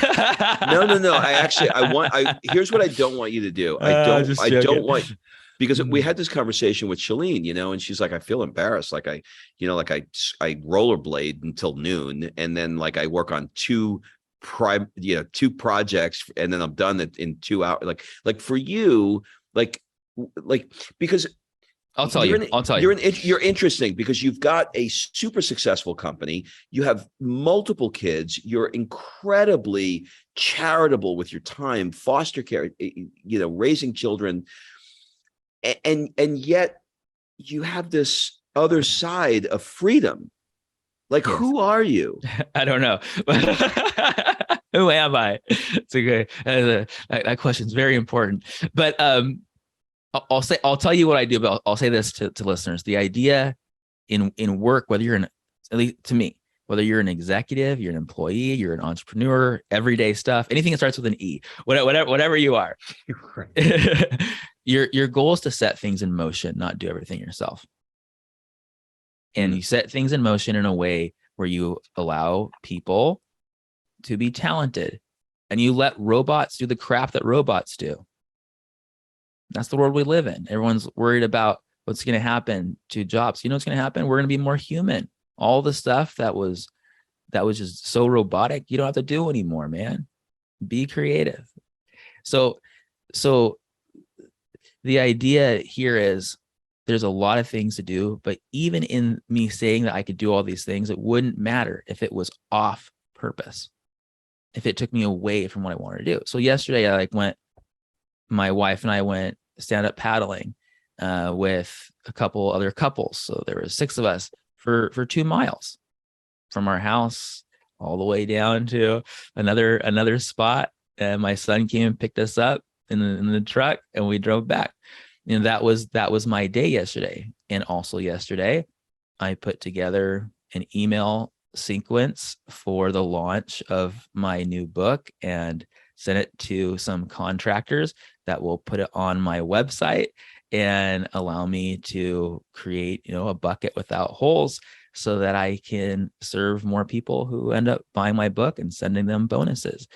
Here's what I don't want you to do. I don't want, because we had this conversation with Shalene, and she's like, I feel embarrassed. Like I rollerblade until noon, and then like I work on two projects, and then I'm done in 2 hours. Like for you, like because I'll tell you. You're interesting because you've got a super successful company. You have multiple kids. You're incredibly charitable with your time, foster care, raising children. And yet you have this other side of freedom. Like, yes. Who are you? I don't know. Who am I? It's okay. That question is very important. But I'll tell you what I do, but I'll say this to listeners. The idea in work, whether you're at least to me, whether you're an executive, you're an employee, you're an entrepreneur, everyday stuff, anything that starts with an E, whatever you are, your goal is to set things in motion, not do everything yourself. and you set things in motion in a way where you allow people to be talented and you let robots do the crap that robots do. That's the world we live in. Everyone's worried about what's going to happen to jobs. You know what's going to happen? We're going to be more human. All the stuff that was just so robotic, you don't have to do anymore, man. Be creative. So the idea here is there's a lot of things to do, but even in me saying that I could do all these things, it wouldn't matter if it was off purpose, if it took me away from what I wanted to do. So yesterday my wife and I went stand up paddling with a couple other couples. So there was 6 of us for 2 miles from our house all the way down to another spot. And my son came and picked us up in the truck and we drove back. You know, that was my day yesterday. And also yesterday, I put together an email sequence for the launch of my new book and sent it to some contractors that will put it on my website and allow me to create, a bucket without holes so that I can serve more people who end up buying my book and sending them bonuses.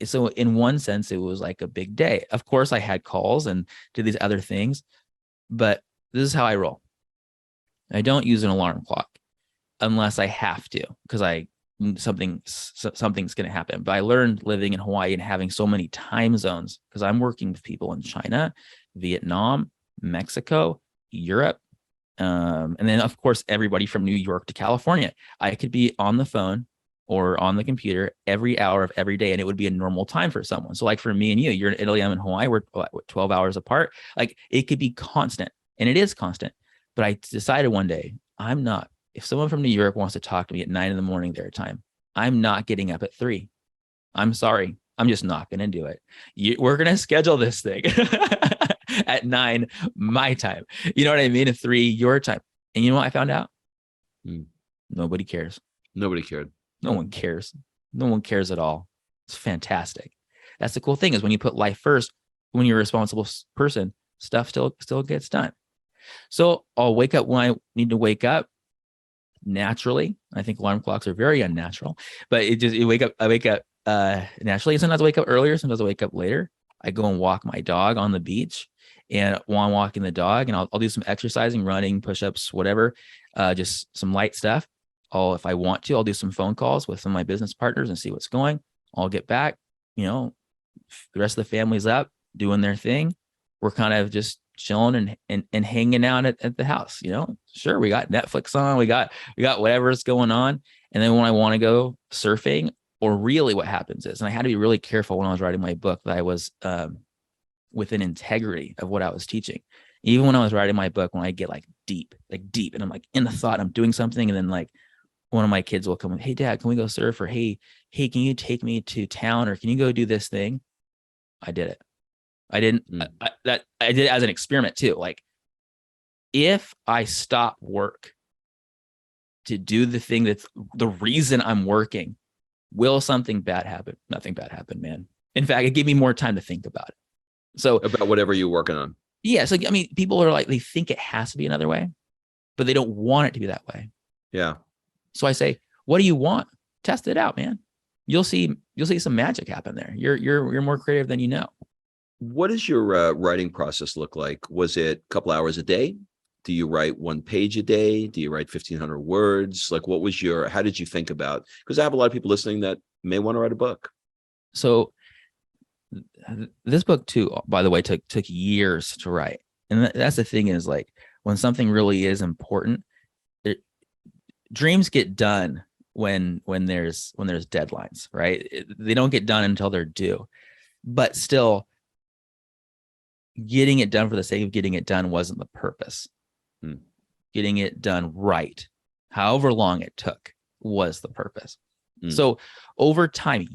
So in one sense, it was like a big day. Of course, I had calls and did these other things, but this is how I roll. I don't use an alarm clock unless I have to, because something's going to happen. But I learned living in Hawaii and having so many time zones, because I'm working with people in China, Vietnam, Mexico, Europe, and then of course everybody from New York to California. I could be on the phone or on the computer every hour of every day, and it would be a normal time for someone. So like for me and you're in Italy, I'm in Hawaii, we're 12 hours apart. Like it could be constant, and it is constant. But I decided one day, if someone from New York wants to talk to me at 9 a.m. their time, I'm not getting up at 3. I'm sorry. I'm just not going to do it. We're going to schedule this thing at 9 my time. You know what I mean? At 3 your time. And you know what I found out? Nobody cares. Nobody cared. No one cares. No one cares at all. It's fantastic. That's the cool thing, is when you put life first, when you're a responsible person, stuff still gets done. So I'll wake up when I need to wake up naturally. I think alarm clocks are very unnatural, but I wake up naturally. Sometimes I wake up earlier, sometimes I wake up later. I go and walk my dog on the beach, and while I'm walking the dog, and I'll do some exercising, running, push-ups, whatever, just some light stuff. If I want to, I'll do some phone calls with some of my business partners and see what's going. I'll get back, the rest of the family's up doing their thing. We're kind of just chilling and hanging out at the house. Sure, we got Netflix on, we got whatever's going on. And then when I want to go surfing, or really what happens is, and I had to be really careful when I was writing my book, that I was within integrity of what I was teaching. Even when I was writing my book, when I get deep, and I'm in the thought, I'm doing something, and then one of my kids will come and, hey dad, can we go surf? Or hey, can you take me to town? Or can you go do this thing? I did it. I didn't, I did it as an experiment too. If I stop work to do the thing that's the reason I'm working, will something bad happen? Nothing bad happened, man. In fact, it gave me more time to think about it. So about whatever you're working on. Yeah. So, people are they think it has to be another way, but they don't want it to be that way. Yeah. So I say, what do you want? Test it out, man. You'll see some magic happen there. You're more creative than you know. What does your writing process look like? Was it a couple hours a day? Do you write 1 page a day? Do you write 1,500 words? How did you think about? Because I have a lot of people listening that may want to write a book. So this book too, by the way, took years to write. And that's the thing is, when something really is important, dreams get done when there's deadlines, right? They don't get done until they're due. But still, getting it done for the sake of getting it done wasn't the purpose. Getting it done right, however long it took, was the purpose. So over time,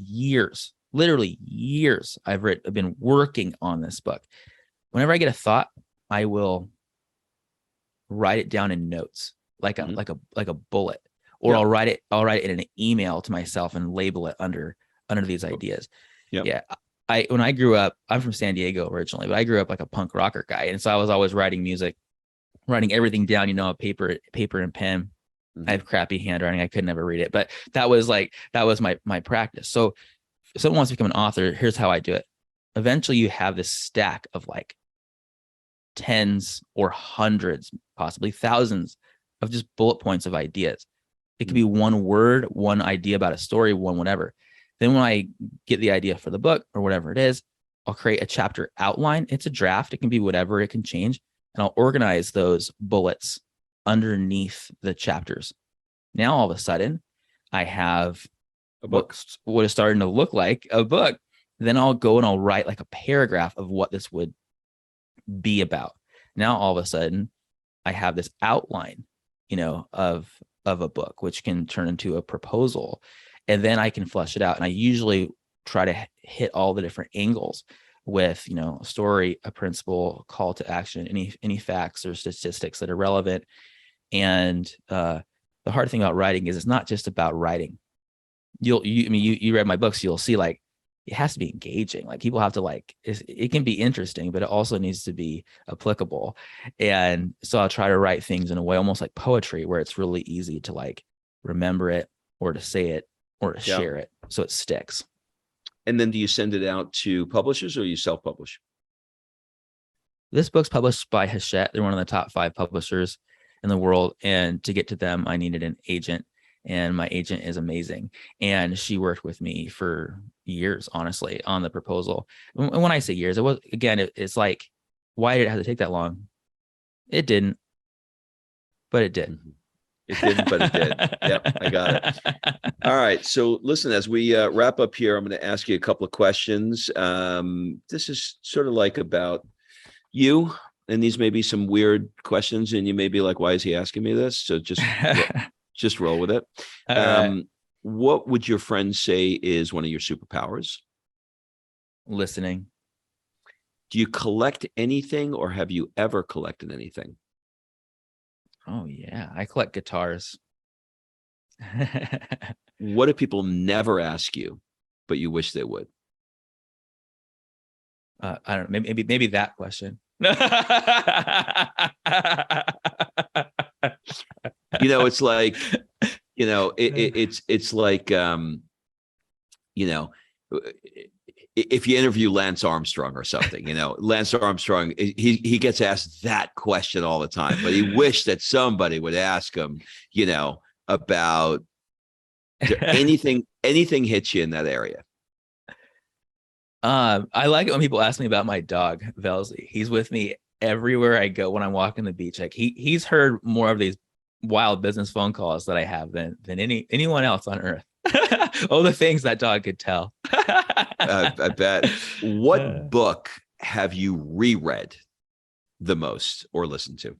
literally years, I've been working on this book. Whenever I get a thought, I will write it down in notes, like a bullet, or I'll write it in an email to myself and label it under these ideas. Yeah. When I grew up, I'm from San Diego originally, but I grew up like a punk rocker guy. And so I was always writing music writing everything down, you know, paper and pen. I have crappy handwriting. I could never read it, but that was my practice. So if someone wants to become an author, here's how I do it. Eventually you have this stack of like tens or hundreds, possibly thousands of just bullet points of ideas. It could be one word, one idea about a story, one whatever. Then when I get the idea for the book or whatever it is, I'll create a chapter outline. It's a draft. It can be whatever. It can change. And I'll organize those bullets underneath the chapters. Now, all of a sudden, I have a book. What is starting to look like a book. Then I'll go and I'll write like a paragraph of what this would be about. Now, all of a sudden, I have this outline, you know, of a book, which can turn into a proposal. And then I can flesh it out. And I usually try to hit all the different angles with, you know, a story, a principle, call to action, any facts or statistics that are relevant. And the hard thing about writing is it's not just about writing. You read my books, you'll see like it has to be engaging. Like people have to like, it can be interesting, but it also needs to be applicable. And so I'll try to write things in a way almost like poetry, where it's really easy to like remember it or to say it or to share it so it sticks. And then do you send it out to publishers or you self-publish? This book's published by Hachette. They're one of the top 5 publishers in the world. And to get to them, I needed an agent. And my agent is amazing. And she worked with me for years, honestly, on the proposal. And when I say years, it's like, why did it have to take that long? It didn't, but it did. It didn't, but it did. Yep, I got it. All right. So listen, as we wrap up here, I'm going to ask you a couple of questions. This is sort of like about you, and these may be some weird questions, and you may be like, why is he asking me this? So just roll with it. Right. What would your friends say is one of your superpowers? Listening. Do you collect anything, or have you ever collected anything? Oh, yeah. I collect guitars. What do people never ask you, but you wish they would? I don't know. Maybe that question. You know, it's like, you know, it's like, you know, if you interview Lance Armstrong or something, you know, Lance Armstrong, he gets asked that question all the time, but he wished that somebody would ask him, you know, about anything hits you in that area. I like it when people ask me about my dog, Velzy. He's with me everywhere I go when I'm walking the beach. Like he's heard more of these wild business phone calls that I have than anyone else on earth. Oh, the things that dog could tell. I bet. What book have you reread the most or listened to?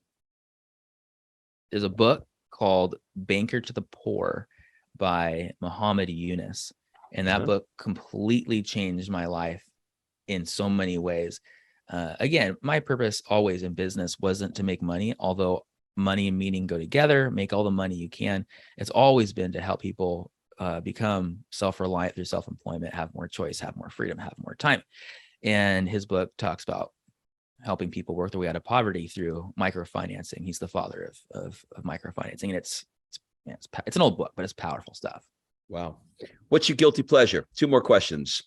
There's a book called Banker to the Poor by Muhammad Yunus. And that book completely changed my life in so many ways. Again, my purpose always in business wasn't to make money, although money and meaning go together. Make all the money you can. It's always been to help people become self-reliant through self-employment, have more choice, have more freedom, have more time. And his book talks about helping people work their way out of poverty through microfinancing. He's the father of microfinancing. And it's an old book, but it's powerful stuff. Wow. What's your guilty pleasure? 2 more questions.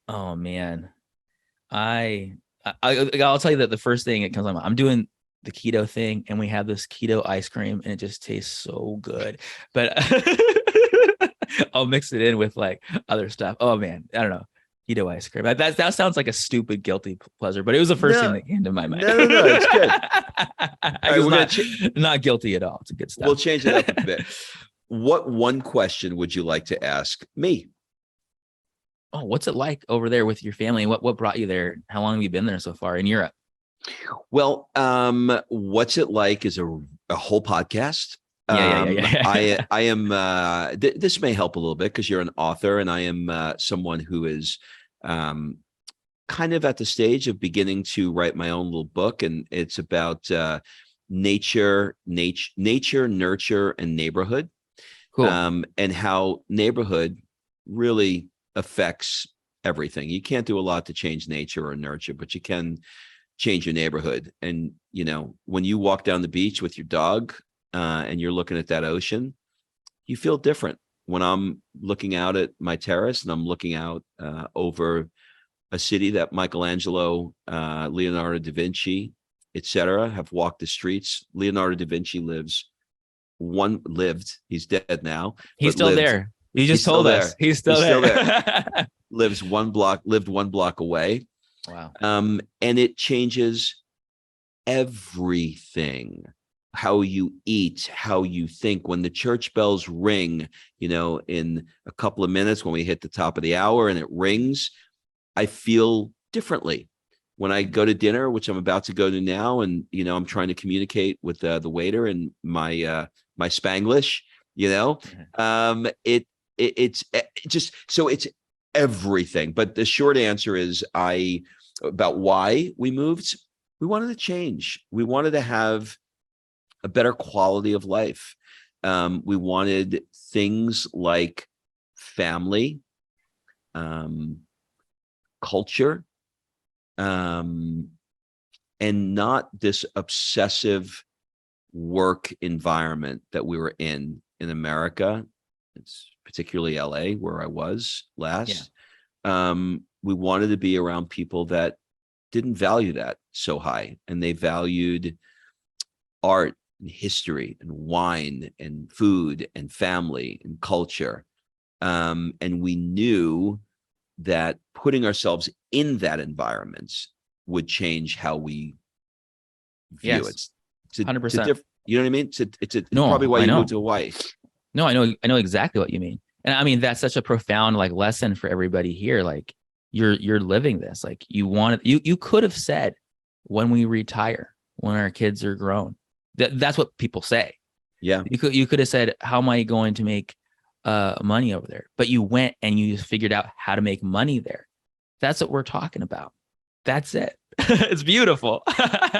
Oh man. I'll tell you that the first thing that comes to mind, I'm doing the keto thing and we have this keto ice cream and it just tastes so good, but I'll mix it in with like other stuff. Oh man. I don't know. Keto ice cream. That sounds like a stupid guilty pleasure, but it was the first thing that came to my mind. No, it's good. All right, not guilty at all. It's a good stuff. We'll change it up a bit. What one question would you like to ask me? Oh, what's it like over there with your family? What brought you there? How long have you been there so far in Europe? Well, what's it like is a whole podcast. Yeah. I am, this may help a little bit because you're an author and I am someone who is kind of at the stage of beginning to write my own little book. And it's about nature, nurture, and neighborhood. Cool. And how neighborhood really affects everything. You can't do a lot to change nature or nurture, but you can change your neighborhood. And, you know, when you walk down the beach with your dog and you're looking at that ocean, you feel different. When I'm looking out at my terrace and I'm looking out over a city that Michelangelo, Leonardo da Vinci, etc., have walked the streets. Leonardo da Vinci lived, he's dead now. He's still there. You just told us. He's still there. Lived one block away. Wow. And it changes everything. How you eat, how you think. When the church bells ring, you know, in a couple of minutes when we hit the top of the hour and it rings, I feel differently. When I go to dinner, which I'm about to go to now, and, you know, I'm trying to communicate with the waiter in my my Spanglish, you know, it's just, so it's everything. But the short answer is about why we moved. We wanted to change. We wanted to have a better quality of life. We wanted things like family, culture, and not this obsessive work environment that we were in America. It's particularly LA, where I was last. Yeah. We wanted to be around people that didn't value that so high, and they valued art and history and wine and food and family and culture. And we knew that putting ourselves in that environment would change how we view it. It's 100%. You know what I mean? It's probably why you moved to Hawaii. No, I know exactly what you mean. And I mean, that's such a profound like lesson for everybody here. Like you're living this. Like you could have said, when we retire, when our kids are grown. That's what people say. Yeah. You could have said, how am I going to make money over there? But you went and you figured out how to make money there. That's what we're talking about. That's it. It's beautiful.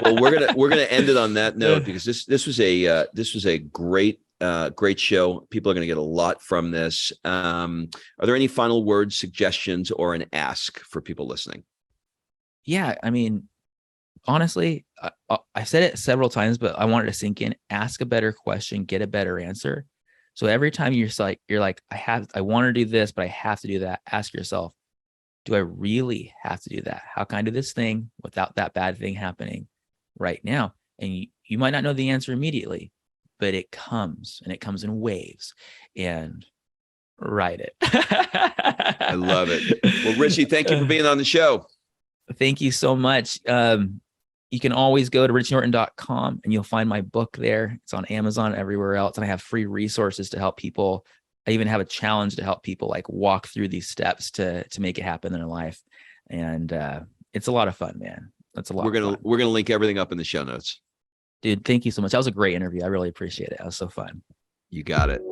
Well, we're gonna end it on that note, because this was a great show. People are going to get a lot from this. Are there any final words, suggestions, or an ask for people listening? Yeah, I mean, honestly, I said it several times, but I wanted to sink in. Ask a better question, get a better answer. So every time you're like, I want to do this, but I have to do that. Ask yourself, do I really have to do that? How can I do this thing without that bad thing happening right now? And you might not know the answer immediately, but it comes, and it comes in waves, and write it. I love it. Well, Richie, thank you for being on the show. Thank you so much. You can always go to richienorton.com and you'll find my book there. It's on Amazon, everywhere else. And I have free resources to help people. I even have a challenge to help people like walk through these steps to make it happen in their life. And it's a lot of fun, man. That's a lot. We're going to link everything up in the show notes. Dude, thank you so much. That was a great interview. I really appreciate it. That was so fun. You got it.